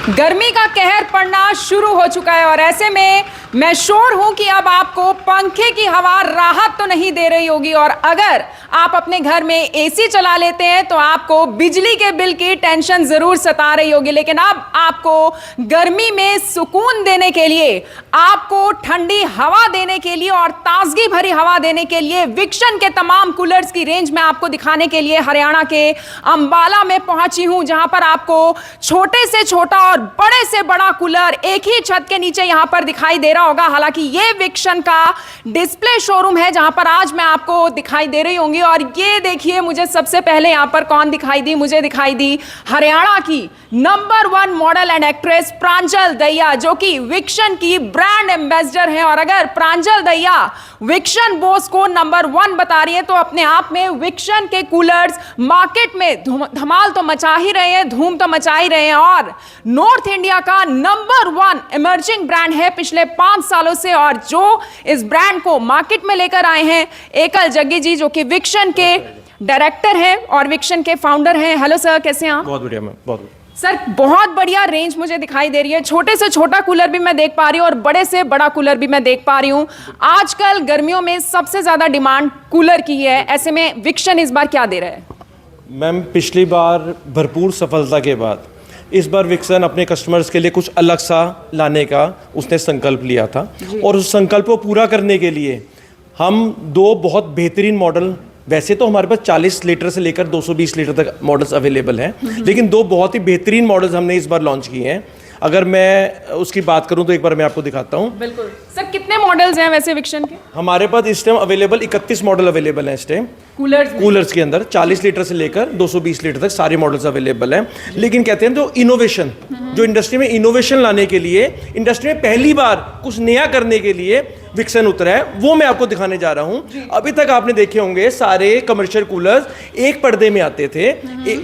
गर्मी का कहर पड़ना शुरू हो चुका है और ऐसे में मैं श्योर हूं कि अब आपको पंखे की हवा राहत तो नहीं दे रही होगी। और अगर आप अपने घर में एसी चला लेते हैं तो आपको बिजली के बिल की टेंशन जरूर सता रही होगी। लेकिन अब आपको गर्मी में सुकून देने के लिए, आपको ठंडी हवा देने के लिए और ताजगी भरी हवा देने के लिए विक्शन के तमाम कूलर्स की रेंज में आपको दिखाने के लिए हरियाणा के अंबाला में पहुंची हूं, जहां पर आपको छोटे से छोटा और बड़े से बड़ा कूलर एक ही छत के नीचे यहां पर दिखाई दे रहा होगा। हालांकि ये विक्शन का डिस्प्ले शोरूम है जहां पर आज मैं आपको दिखाई दे रही होंगी। और ये देखिए, मुझे सबसे पहले यहां पर कौन दिखाई दी? मुझे दिखाई दी हरियाणा की नंबर 1 मॉडल एंड एक्ट्रेस प्रांजल दहिया, जो कि विक्शन की ब्रांड एम्बेसडर हैं। और अगर प्रांजल दहिया विक्शन बोस को नंबर 1 बता रही है तो अपने आप में विक्शन के कूलर्स मार्केट में धमाल तो मचा ही रहे हैं, धूम तो मचा ही रहे हैं। और नॉर्थ इंडिया का नंबर 1 इमर्जिंग ब्रांड है पिछले 5 सालों से। और जो इस ब्रांड को मार्केट में लेकर आए हैं एकल जग्गी जी, जो कि विक्शन के डायरेक्टर हैं और विक्शन के फाउंडर हैं। हेलो सर, कैसे हैं आप? बहुत बढ़िया मैम, बहुत बढ़िया। सर, बहुत बढ़िया रेंज मुझे दिखाई दे रही है। छोटे से छोटा कूलर भी मैं देख पा रही हूँ और बड़े से बड़ा कूलर भी मैं देख पा रही हूँ। आजकल गर्मियों में सबसे ज्यादा डिमांड कूलर की है, ऐसे में विक्शन इस बार क्या दे रहा है? मैम, पिछली बार भरपूर सफलता के बाद इस बार विक्सन अपने कस्टमर्स के लिए कुछ अलग सा लाने का उसने संकल्प लिया था। और उस संकल्प को पूरा करने के लिए हम 2 बहुत बेहतरीन मॉडल, वैसे तो हमारे पास 40 लीटर से लेकर 220 लीटर तक मॉडल्स अवेलेबल हैं, लेकिन 2 बहुत ही बेहतरीन मॉडल्स हमने इस बार लॉन्च किए हैं। अगर मैं उसकी बात करूं तो एक बार मैं आपको दिखाता हूं। बिल्कुल सर, कितने मॉडल्स हैं वैसे विक्शन के? हमारे पास इस टाइम अवेलेबल 31 मॉडल अवेलेबल हैं इस टाइम कूलर्स के अंदर। 40 लीटर से लेकर 220 लीटर तक सारे मॉडल्स अवेलेबल हैं। लेकिन कहते हैं जो इनोवेशन, जो इंडस्ट्री में इनोवेशन लाने के लिए, इंडस्ट्री में पहली बार कुछ नया करने के लिए विक्सन उतरा है, वो मैं आपको दिखाने जा रहा हूं। अभी तक आपने देखे होंगे सारे कमर्शियल कूलर्स एक पर्दे में आते थे,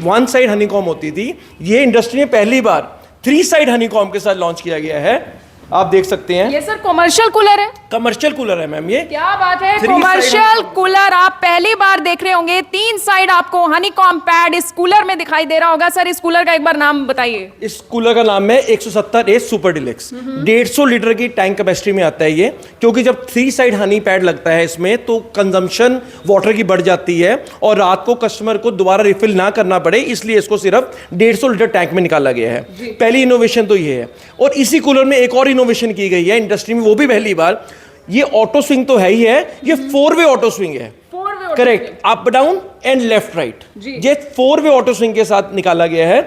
1 साइड हनीकॉम होती थी। ये इंडस्ट्री में पहली बार 3 साइड हनीकॉम के साथ लॉन्च किया गया है। आप देख सकते हैं ये सर कमर्शियल कूलर है? कमर्शियल कूलर है मैम। ये क्या बात है, कमर्शियल कूलर आप पहली बार देख रहे होंगे। 3 साइड आपको हनीकॉम पैड इस कूलर में दिखाई दे रहा होगा। सर, इस कूलर का एक बार नाम बताइए। इस कूलर का नाम है 170A सुपर डिलक्स। 150 लीटर की टैंक कैपेसिटी में आता है ये, क्योंकि जब 3 साइड हनी पैड लगता है इसमें तो कंजम्पशन वाटर की बढ़ जाती है और रात को कस्टमर को दोबारा रिफिल ना करना पड़े, इसलिए इसको सिर्फ 150 लीटर टैंक में निकाला गया है। पहली इनोवेशन तो ये है। और इसी कूलर में एक और इनोवेशन की गई है इंडस्ट्री में, वो भी पहली बार। ये ऑटो स्विंग तो है ही है, ये 4 वे ऑटो स्विंग है। Correct, up down and left right. ये 4 वे ऑटो स्विंग के साथ निकाला गया है।